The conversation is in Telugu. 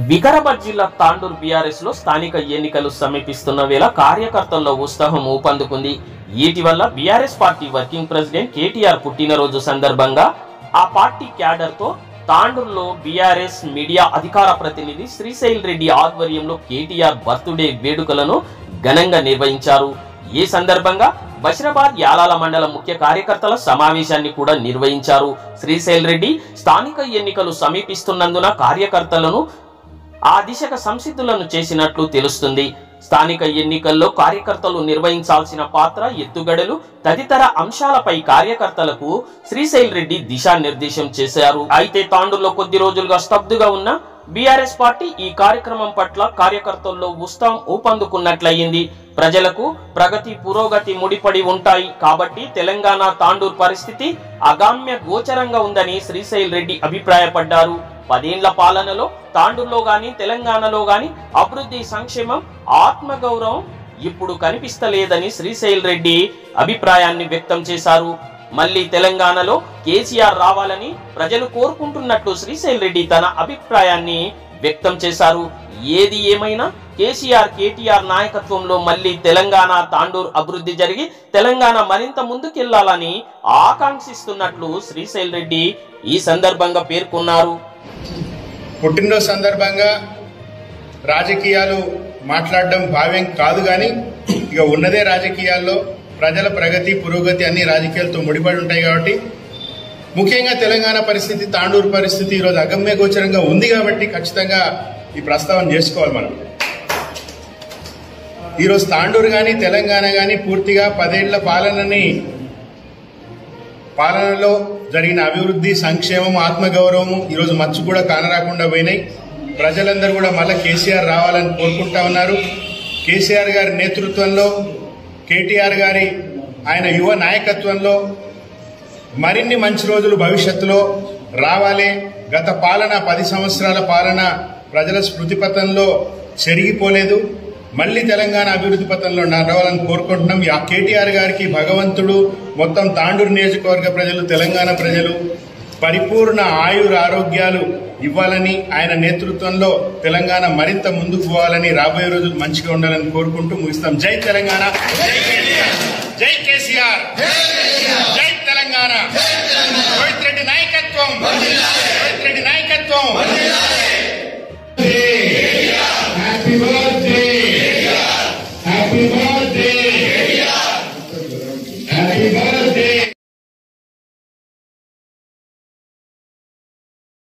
వికారాబాద్ జిల్లా తాండూర్ బీఆర్ఎస్ లో స్థానిక ఎన్నికలు సమీపిస్తున్న వేళ కార్యకర్తల్లో ఉత్సాహం ఊపందుకుంది. ఇటీవల BRS party working president KTR పుట్టినరోజు సందర్భంగా ఆ పార్టీ క్యాడర్ తో తాండూరులో బీఆర్ఎస్ మీడియా అధికార ప్రతినిధి శ్రీశైల్ రెడ్డి ఆధ్వర్యంలో కేటీఆర్ బర్త్డే వేడుకలను ఘనంగా నిర్వహించారు. ఈ సందర్భంగా బషీరాబాద్ యాలాల మండల ముఖ్య కార్యకర్తల సమావేశాన్ని కూడా నిర్వహించారు. శ్రీశైల్ రెడ్డి స్థానిక ఎన్నికలు సమీపిస్తున్నందున కార్యకర్తలను ఆ దిశగా సంసిద్ధులను చేసినట్లు తెలుస్తుంది. స్థానిక ఎన్నికల్లో కార్యకర్తలు నిర్వహించాల్సిన పాత్ర, ఎత్తుగడలు తదితర అంశాలపై కార్యకర్తలకు శ్రీశైల్ రెడ్డి దిశానిర్దేశం చేశారు. అయితే తాండూరులో కొద్ది రోజులుగా స్తబ్దుగా ఉన్న బీఆర్ఎస్ పార్టీ ఈ కార్యక్రమం పట్ల కార్యకర్తల్లో ఉత్సాహం ఊపందుకున్నట్లయింది. ప్రజలకు ప్రగతి పురోగతి ముడిపడి ఉంటాయి కాబట్టి తెలంగాణ తాండూరు పరిస్థితి అగమ్య గోచరంగా ఉందని శ్రీశైల్ రెడ్డి అభిప్రాయపడ్డారు. 10 ఏళ్ల పాలనలో తాండూరులో గాని తెలంగాణలో గాని అభివృద్ధి, సంక్షేమం, ఆత్మగౌరవం ఇప్పుడు కనిపిస్తలేదని శ్రీశైల్ రెడ్డి అభిప్రాయాన్ని వ్యక్తం చేశారు. మళ్ళీ తెలంగాణలో కేసీఆర్ రావాలని ప్రజలు కోరుకుంటున్నట్లు శ్రీశైల్ రెడ్డి తన అభిప్రాయాన్ని వ్యక్తం చేశారు. ఏది ఏమైనా కేటీఆర్ నాయకత్వంలో మళ్ళీ తెలంగాణ తాండూరు అభివృద్ధి జరిగి తెలంగాణ మరింత ముందుకెళ్లాలని ఆకాంక్షిస్తున్నట్లు శ్రీశైల్ రెడ్డి ఈ సందర్భంగా పేర్కొన్నారు. పుట్టినరోజు సందర్భంగా రాజకీయాలు మాట్లాడడం భావ్యం కాదు, కానీ ఇక ఉన్నదే రాజకీయాల్లో ప్రజల ప్రగతి పురోగతి అన్ని రాజకీయాలతో ముడిపడి ఉంటాయి. కాబట్టి ముఖ్యంగా తెలంగాణ పరిస్థితి, తాండూరు పరిస్థితి ఈరోజు అగమ్య గోచరంగా ఉంది. కాబట్టి ఖచ్చితంగా ఈ ప్రస్తావన చేసుకోవాలి. మనం ఈరోజు తాండూరు కానీ తెలంగాణ కానీ పూర్తిగా 10 ఏళ్ల పాలనలో జరిగిన అభివృద్ధి, సంక్షేమం, ఆత్మగౌరవము ఈరోజు మచ్చు కూడా కానరాకుండా పోయినాయి. ప్రజలందరూ కూడా మళ్ళీ కేసీఆర్ రావాలని కోరుకుంటా ఉన్నారు. కేసీఆర్ గారి నేతృత్వంలో, కేటీఆర్ గారి ఆయన యువ నాయకత్వంలో మరిన్ని మంచి రోజులు భవిష్యత్తులో రావాలి. గత పాలన 10 సంవత్సరాల పాలన ప్రజల స్మృతి పథంలో చెరిగిపోలేదు. మళ్లీ తెలంగాణ అభివృద్ధి పథంలో నడవాలని కోరుకుంటున్నాం. ఆ కేటీఆర్ గారికి భగవంతుడు, మొత్తం తాండూరు నియోజకవర్గ ప్రజలు, తెలంగాణ ప్రజలు పరిపూర్ణ ఆరోగ్యాలు ఇవ్వాలని, ఆయన నేతృత్వంలో తెలంగాణ మరింత ముందుకు పోవాలని, రాబోయే రోజులు మంచిగా ఉండాలని కోరుకుంటూ ముగిస్తాం. జై తెలంగాణ, జై కేసీఆర్, జై తెలంగాణ. రోహిత్ రెడ్డి నాయకత్వం.